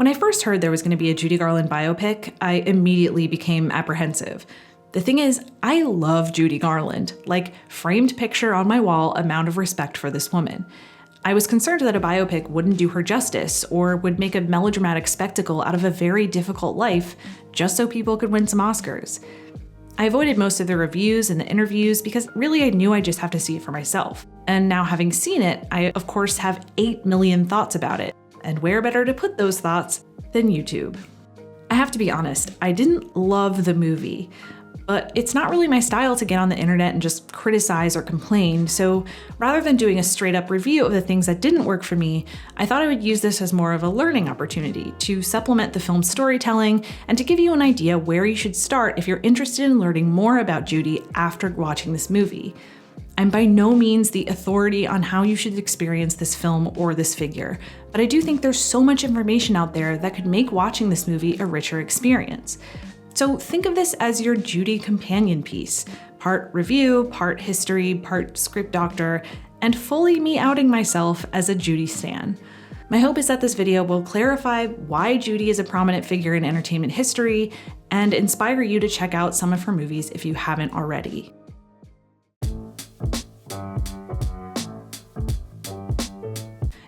When I first heard there was going to be a Judy Garland biopic, I immediately became apprehensive. The thing is, I love Judy Garland, like framed picture on my wall, amount of respect for this woman. I was concerned that a biopic wouldn't do her justice or would make a melodramatic spectacle out of a very difficult life just so people could win some Oscars. I avoided most of the reviews and the interviews because really I knew I'd just have to see it for myself. And now having seen it, I of course have 8 million thoughts about it. And where better to put those thoughts than YouTube? I have to be honest, I didn't love the movie, but it's not really my style to get on the internet and just criticize or complain, so rather than doing a straight up review of the things that didn't work for me, I thought I would use this as more of a learning opportunity to supplement the film's storytelling and to give you an idea where you should start if you're interested in learning more about Judy after watching this movie. I'm by no means the authority on how you should experience this film or this figure, but I do think there's so much information out there that could make watching this movie a richer experience. So think of this as your Judy Companion piece, part review, part history, part script doctor, and fully me outing myself as a Judy stan. My hope is that this video will clarify why Judy is a prominent figure in entertainment history and inspire you to check out some of her movies if you haven't already.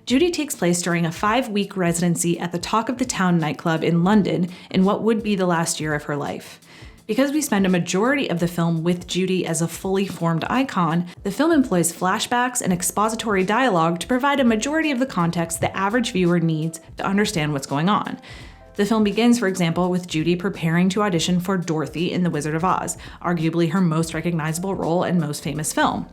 Judy takes place during a 5-week residency at the Talk of the Town nightclub in London in what would be the last year of her life. Because we spend a majority of the film with Judy as a fully formed icon, the film employs flashbacks and expository dialogue to provide a majority of the context the average viewer needs to understand what's going on. The film begins, for example, with Judy preparing to audition for Dorothy in The Wizard of Oz, arguably her most recognizable role and most famous film.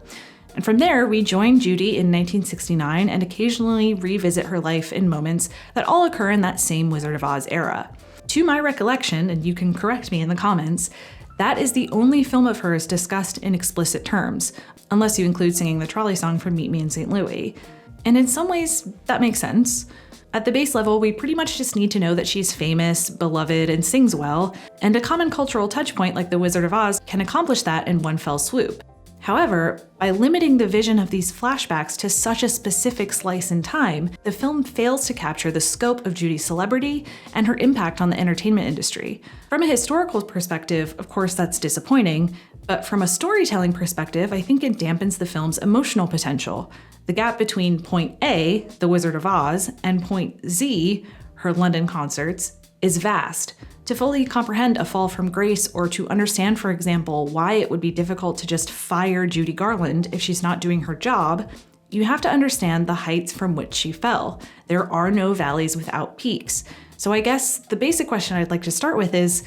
And from there, we join Judy in 1969 and occasionally revisit her life in moments that all occur in that same Wizard of Oz era. To my recollection, and you can correct me in the comments, that is the only film of hers discussed in explicit terms, unless you include singing the trolley song from Meet Me in St. Louis. And in some ways, that makes sense. At the base level, we pretty much just need to know that she's famous, beloved, and sings well, and a common cultural touchpoint like The Wizard of Oz can accomplish that in one fell swoop. However, by limiting the vision of these flashbacks to such a specific slice in time, the film fails to capture the scope of Judy's celebrity and her impact on the entertainment industry. From a historical perspective, of course, that's disappointing, but from a storytelling perspective, I think it dampens the film's emotional potential. The gap between point A, The Wizard of Oz, and point Z, her London concerts, is vast. To fully comprehend A Fall from Grace or to understand, for example, why it would be difficult to just fire Judy Garland if she's not doing her job, you have to understand the heights from which she fell. There are no valleys without peaks. So I guess the basic question I'd like to start with is,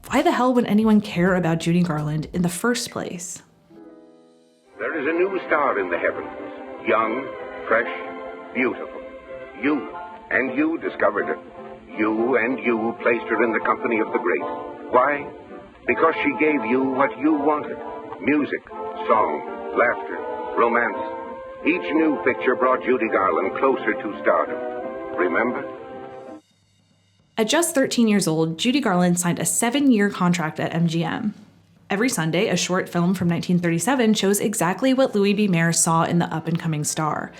why the hell would anyone care about Judy Garland in the first place? There is a new star in the heavens, young, fresh, beautiful. You discovered it. You placed her in the company of the great. Why? Because she gave you what you wanted. Music, song, laughter, romance. Each new picture brought Judy Garland closer to stardom. Remember? At just 13 years old, Judy Garland signed a 7-year contract at MGM. Every Sunday, a short film from 1937 shows exactly what Louis B. Mayer saw in the up-and-coming star.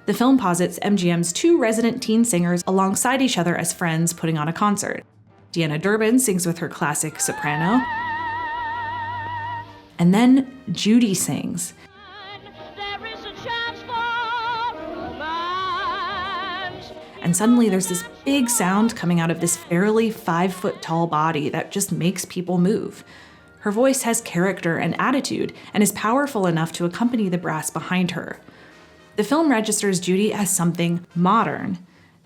The film posits MGM's 2 resident teen singers alongside each other as friends putting on a concert. Deanna Durbin sings with her classic soprano, and then Judy sings. And suddenly there's this big sound coming out of this barely 5-foot-tall body that just makes people move. Her voice has character and attitude and is powerful enough to accompany the brass behind her. The film registers Judy as something modern.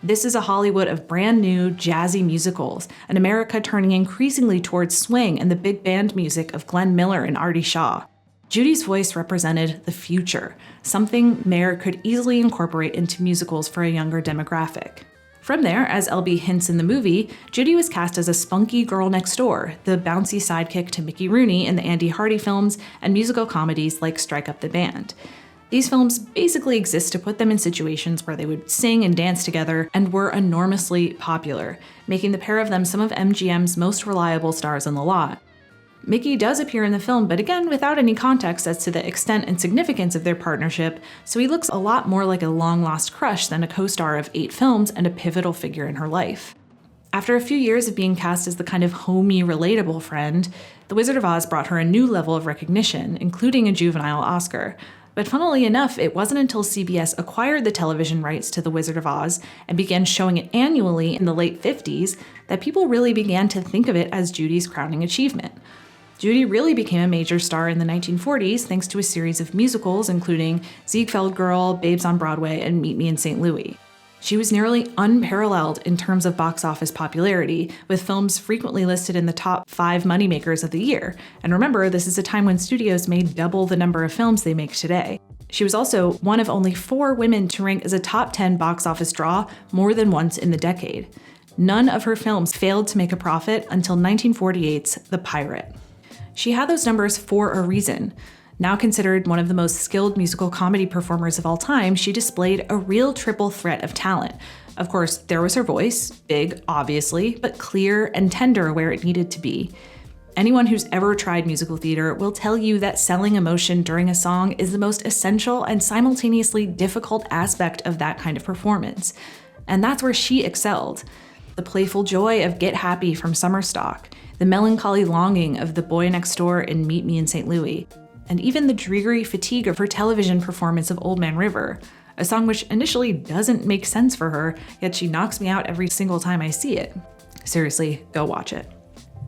This is a Hollywood of brand new, jazzy musicals, an America turning increasingly towards swing and the big band music of Glenn Miller and Artie Shaw. Judy's voice represented the future, something Mayer could easily incorporate into musicals for a younger demographic. From there, as LB hints in the movie, Judy was cast as a spunky girl next door, the bouncy sidekick to Mickey Rooney in the Andy Hardy films and musical comedies like Strike Up the Band. These films basically exist to put them in situations where they would sing and dance together and were enormously popular, making the pair of them some of MGM's most reliable stars on the lot. Mickey does appear in the film, but again, without any context as to the extent and significance of their partnership, so he looks a lot more like a long-lost crush than a co-star of 8 films and a pivotal figure in her life. After a few years of being cast as the kind of homey, relatable friend, The Wizard of Oz brought her a new level of recognition, including a juvenile Oscar. But funnily enough, it wasn't until CBS acquired the television rights to The Wizard of Oz and began showing it annually in the late 50s that people really began to think of it as Judy's crowning achievement. Judy really became a major star in the 1940s thanks to a series of musicals including Ziegfeld Girl, Babes on Broadway, and Meet Me in St. Louis. She was nearly unparalleled in terms of box office popularity, with films frequently listed in the top 5 moneymakers of the year. And remember, this is a time when studios made double the number of films they make today. She was also one of only 4 women to rank as a top 10 box office draw more than once in the decade. None of her films failed to make a profit until 1948's The Pirate. She had those numbers for a reason. Now considered one of the most skilled musical comedy performers of all time, she displayed a real triple threat of talent. Of course, there was her voice, big, obviously, but clear and tender where it needed to be. Anyone who's ever tried musical theater will tell you that selling emotion during a song is the most essential and simultaneously difficult aspect of that kind of performance. And that's where she excelled. The playful joy of Get Happy from Summer Stock, the melancholy longing of The Boy Next Door in Meet Me in St. Louis, and even the dreary fatigue of her television performance of Old Man River, a song which initially doesn't make sense for her, yet she knocks me out every single time I see it. Seriously, go watch it.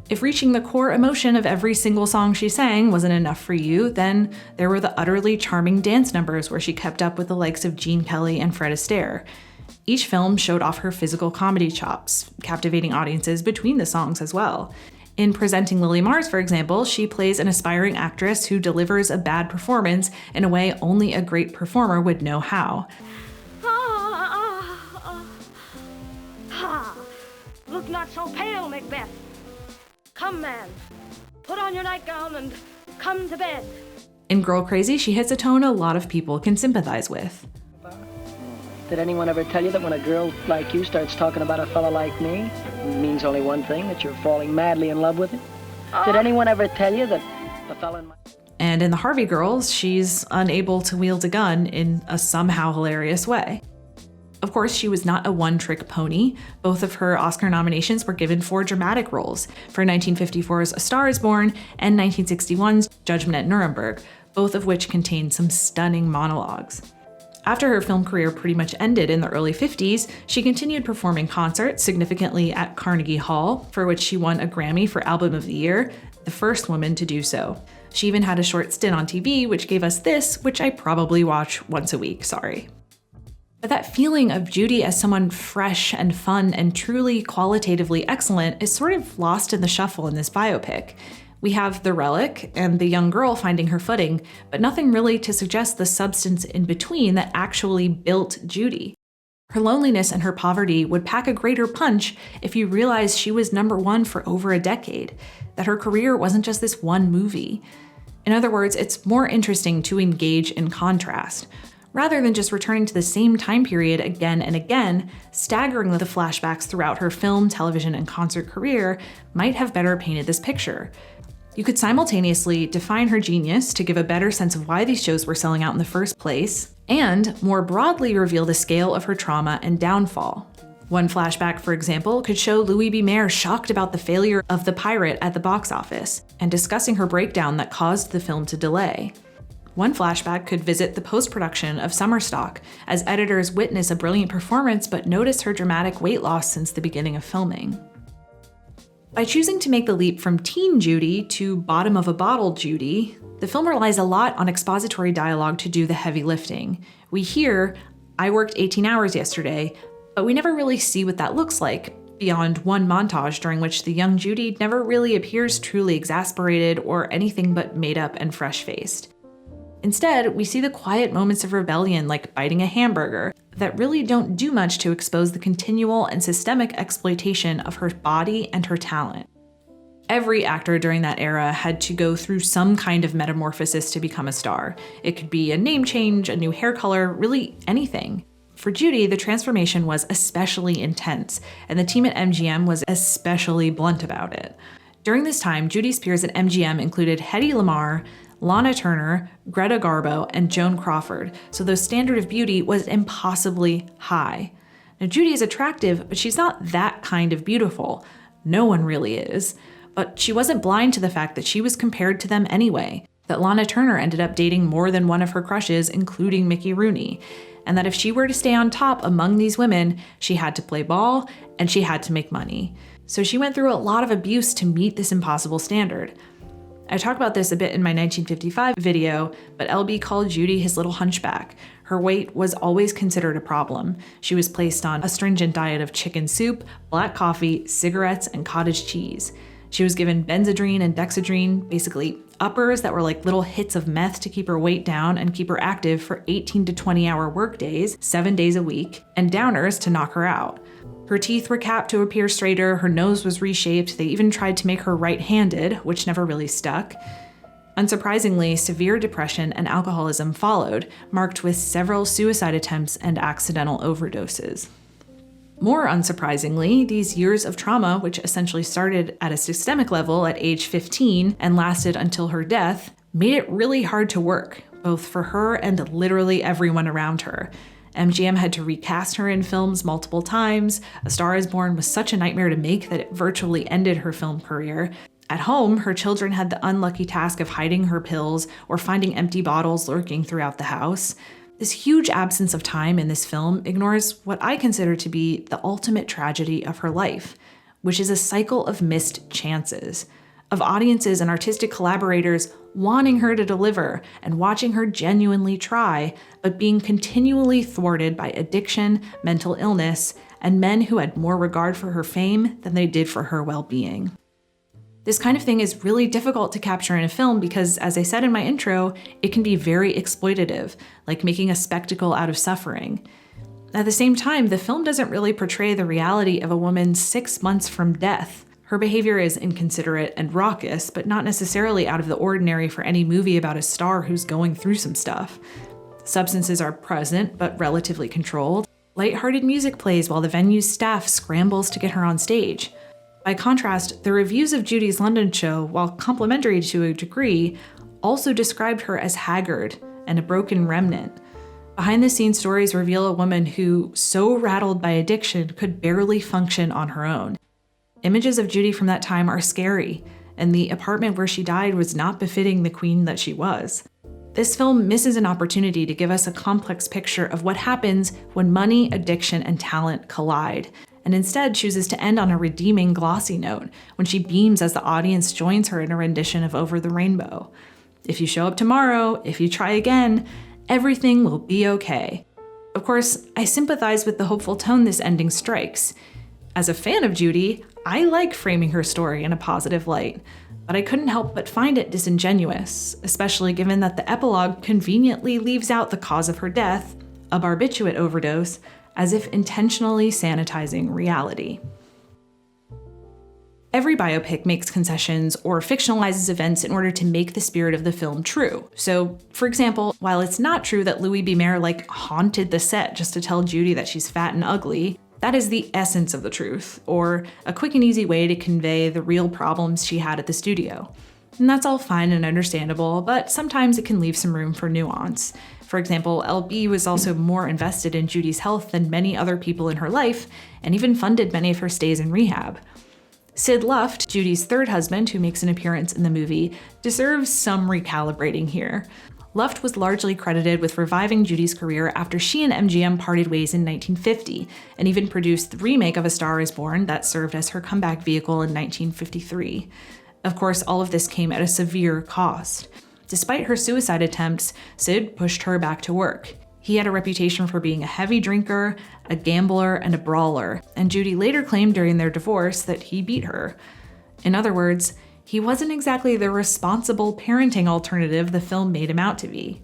If reaching the core emotion of every single song she sang wasn't enough for you, then there were the utterly charming dance numbers where she kept up with the likes of Gene Kelly and Fred Astaire. Each film showed off her physical comedy chops, captivating audiences between the songs as well. In Presenting Lily Mars, for example, she plays an aspiring actress who delivers a bad performance in a way only a great performer would know how. Look not so pale, Macbeth. Come, man, put on your nightgown and come to bed. In Girl Crazy, she hits a tone a lot of people can sympathize with. Did anyone ever tell you that when a girl like you starts talking about a fella like me, it means only one thing, that you're falling madly in love with him? Did anyone ever tell you that a fella in my... And in The Harvey Girls, she's unable to wield a gun in a somehow hilarious way. Of course, she was not a one-trick pony. Both of her Oscar nominations were given for dramatic roles, for 1954's A Star is Born and 1961's Judgment at Nuremberg, both of which contained some stunning monologues. After her film career pretty much ended in the early 50s, she continued performing concerts significantly at Carnegie Hall, for which she won a Grammy for Album of the Year, the first woman to do so. She even had a short stint on TV, which gave us this, which I probably watch once a week, sorry. But that feeling of Judy as someone fresh and fun and truly qualitatively excellent is sort of lost in the shuffle in this biopic. We have the relic and the young girl finding her footing, but nothing really to suggest the substance in between that actually built Judy. Her loneliness and her poverty would pack a greater punch if you realize she was number 1 for over a decade, that her career wasn't just this one movie. In other words, it's more interesting to engage in contrast. Rather than just returning to the same time period again and again, staggering with the flashbacks throughout her film, television, and concert career might have better painted this picture. You could simultaneously define her genius to give a better sense of why these shows were selling out in the first place, and more broadly reveal the scale of her trauma and downfall. One flashback, for example, could show Louis B. Mayer shocked about the failure of The Pirate at the box office, and discussing her breakdown that caused the film to delay. One flashback could visit the post-production of Summer Stock, as editors witness a brilliant performance but notice her dramatic weight loss since the beginning of filming. By choosing to make the leap from teen Judy to bottom-of-a-bottle Judy, the film relies a lot on expository dialogue to do the heavy lifting. We hear, "I worked 18 hours yesterday," but we never really see what that looks like, beyond one montage during which the young Judy never really appears truly exasperated or anything but made up and fresh-faced. Instead, we see the quiet moments of rebellion like biting a hamburger that really don't do much to expose the continual and systemic exploitation of her body and her talent. Every actor during that era had to go through some kind of metamorphosis to become a star. It could be a name change, a new hair color, really anything. For Judy, the transformation was especially intense, and the team at MGM was especially blunt about it. During this time, Judy's peers at MGM included Hedy Lamarr, Lana Turner, Greta Garbo, and Joan Crawford, so the standard of beauty was impossibly high. Now, Judy is attractive, but she's not that kind of beautiful. No one really is. But she wasn't blind to the fact that she was compared to them anyway, that Lana Turner ended up dating more than one of her crushes, including Mickey Rooney, and that if she were to stay on top among these women, she had to play ball and she had to make money. So she went through a lot of abuse to meet this impossible standard. I talk about this a bit in my 1955 video, but LB called Judy his little hunchback. Her weight was always considered a problem. She was placed on a stringent diet of chicken soup, black coffee, cigarettes, and cottage cheese. She was given Benzedrine and Dexedrine, basically uppers that were like little hits of meth to keep her weight down and keep her active for 18 to 20-hour workdays, 7 days a week, and downers to knock her out. Her teeth were capped to appear straighter, her nose was reshaped, they even tried to make her right-handed, which never really stuck. Unsurprisingly, severe depression and alcoholism followed, marked with several suicide attempts and accidental overdoses. More unsurprisingly, these years of trauma, which essentially started at a systemic level at age 15 and lasted until her death, made it really hard to work, both for her and literally everyone around her. MGM had to recast her in films multiple times. A Star is Born was such a nightmare to make that it virtually ended her film career. At home, her children had the unlucky task of hiding her pills or finding empty bottles lurking throughout the house. This huge absence of time in this film ignores what I consider to be the ultimate tragedy of her life, which is a cycle of missed chances, of audiences and artistic collaborators wanting her to deliver and watching her genuinely try, but being continually thwarted by addiction, mental illness, and men who had more regard for her fame than they did for her well-being. This kind of thing is really difficult to capture in a film because, as I said in my intro, it can be very exploitative, like making a spectacle out of suffering. At the same time, the film doesn't really portray the reality of a woman 6 months from death. Her behavior is inconsiderate and raucous, but not necessarily out of the ordinary for any movie about a star who's going through some stuff. Substances are present, but relatively controlled. Lighthearted music plays while the venue's staff scrambles to get her on stage. By contrast, the reviews of Judy's London show, while complimentary to a degree, also described her as haggard and a broken remnant. Behind-the-scenes stories reveal a woman who, so rattled by addiction, could barely function on her own. Images of Judy from that time are scary, and the apartment where she died was not befitting the queen that she was. This film misses an opportunity to give us a complex picture of what happens when money, addiction, and talent collide, and instead chooses to end on a redeeming, glossy note when she beams as the audience joins her in a rendition of Over the Rainbow. If you show up tomorrow, if you try again, everything will be okay. Of course, I sympathize with the hopeful tone this ending strikes. As a fan of Judy, I like framing her story in a positive light, but I couldn't help but find it disingenuous, especially given that the epilogue conveniently leaves out the cause of her death, a barbiturate overdose, as if intentionally sanitizing reality. Every biopic makes concessions or fictionalizes events in order to make the spirit of the film true. So, for example, while it's not true that Louis B. Mayer haunted the set just to tell Judy that she's fat and ugly, that is the essence of the truth, or a quick and easy way to convey the real problems she had at the studio. And that's all fine and understandable, but sometimes it can leave some room for nuance. For example, LB was also more invested in Judy's health than many other people in her life, and even funded many of her stays in rehab. Sid Luft, Judy's third husband, who makes an appearance in the movie, deserves some recalibrating here. Luft was largely credited with reviving Judy's career after she and MGM parted ways in 1950, and even produced the remake of A Star is Born that served as her comeback vehicle in 1953. Of course, all of this came at a severe cost. Despite her suicide attempts, Sid pushed her back to work. He had a reputation for being a heavy drinker, a gambler, and a brawler, and Judy later claimed during their divorce that he beat her. In other words, he wasn't exactly the responsible parenting alternative the film made him out to be.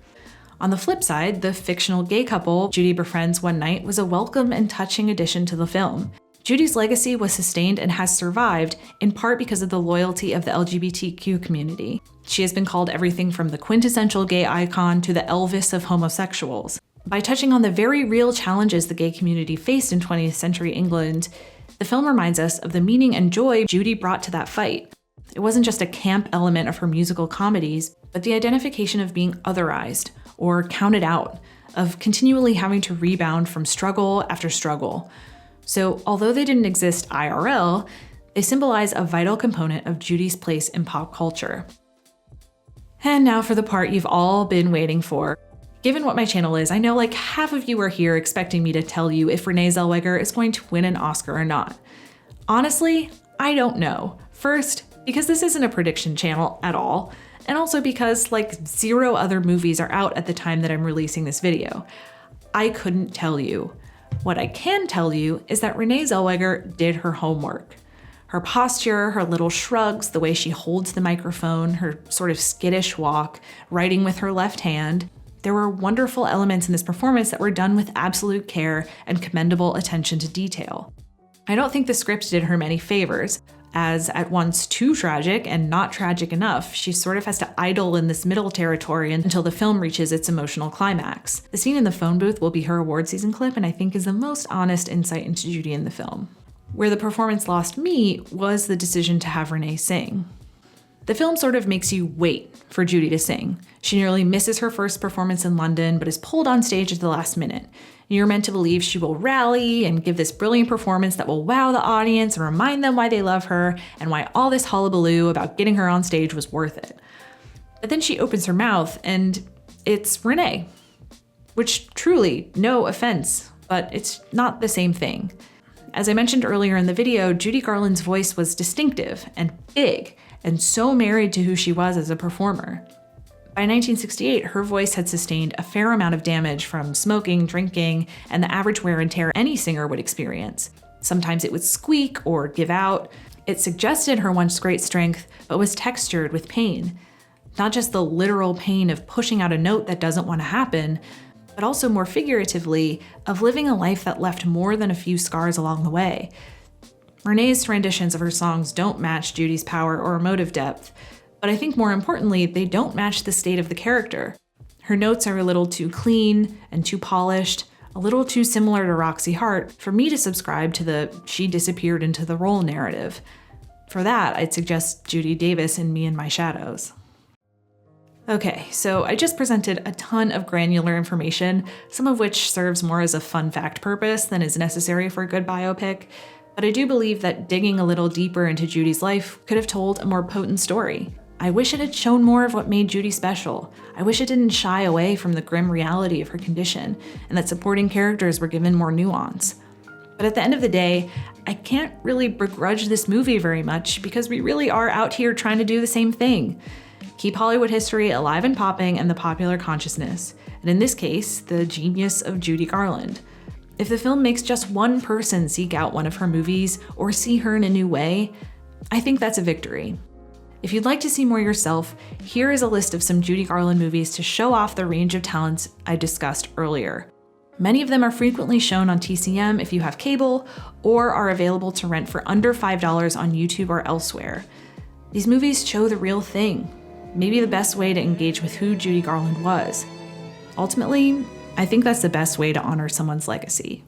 On the flip side, the fictional gay couple Judy befriends one night was a welcome and touching addition to the film. Judy's legacy was sustained and has survived, in part because of the loyalty of the LGBTQ community. She has been called everything from the quintessential gay icon to the Elvis of homosexuals. By touching on the very real challenges the gay community faced in 20th century England, the film reminds us of the meaning and joy Judy brought to that fight. It wasn't just a camp element of her musical comedies, but the identification of being otherized or counted out, of continually having to rebound from struggle after struggle. So although they didn't exist IRL, they symbolize a vital component of Judy's place in pop culture. And now for the part you've all been waiting for. Given what my channel is, I know like half of you are here expecting me to tell you if Renee Zellweger is going to win an Oscar or not. Honestly, I don't know. First, because this isn't a prediction channel at all, and also because like 0 other movies are out at the time that I'm releasing this video. I couldn't tell you. What I can tell you is that Renee Zellweger did her homework. Her posture, her little shrugs, the way she holds the microphone, her sort of skittish walk, writing with her left hand. There were wonderful elements in this performance that were done with absolute care and commendable attention to detail. I don't think the script did her many favors. As at once too tragic and not tragic enough, she sort of has to idle in this middle territory until the film reaches its emotional climax. The scene in the phone booth will be her award season clip and I think is the most honest insight into Judy in the film. Where the performance lost me was the decision to have Renee sing. The film sort of makes you wait for Judy to sing. She nearly misses her first performance in London, but is pulled on stage at the last minute. You're meant to believe she will rally and give this brilliant performance that will wow the audience and remind them why they love her and why all this hullabaloo about getting her on stage was worth it. But then she opens her mouth and it's Renee. Which truly, no offense, but it's not the same thing. As I mentioned earlier in the video, Judy Garland's voice was distinctive and big and so married to who she was as a performer. By 1968, her voice had sustained a fair amount of damage from smoking, drinking, and the average wear and tear any singer would experience. Sometimes it would squeak or give out. It suggested her once great strength, but was textured with pain. Not just the literal pain of pushing out a note that doesn't want to happen, but also more figuratively, of living a life that left more than a few scars along the way. Renee's renditions of her songs don't match Judy's power or emotive depth, but I think more importantly, they don't match the state of the character. Her notes are a little too clean and too polished, a little too similar to Roxy Hart for me to subscribe to the she disappeared into the role narrative. For that, I'd suggest Judy Davis in Me and My Shadows. Okay, so I just presented a ton of granular information, some of which serves more as a fun fact purpose than is necessary for a good biopic, but I do believe that digging a little deeper into Judy's life could have told a more potent story. I wish it had shown more of what made Judy special. I wish it didn't shy away from the grim reality of her condition, and that supporting characters were given more nuance. But at the end of the day, I can't really begrudge this movie very much because we really are out here trying to do the same thing. Keep Hollywood history alive and popping and the popular consciousness, and in this case, the genius of Judy Garland. If the film makes just one person seek out one of her movies or see her in a new way, I think that's a victory. If you'd like to see more yourself, here is a list of some Judy Garland movies to show off the range of talents I discussed earlier. Many of them are frequently shown on TCM if you have cable, or are available to rent for under $5 on YouTube or elsewhere. These movies show the real thing, maybe the best way to engage with who Judy Garland was. Ultimately, I think that's the best way to honor someone's legacy.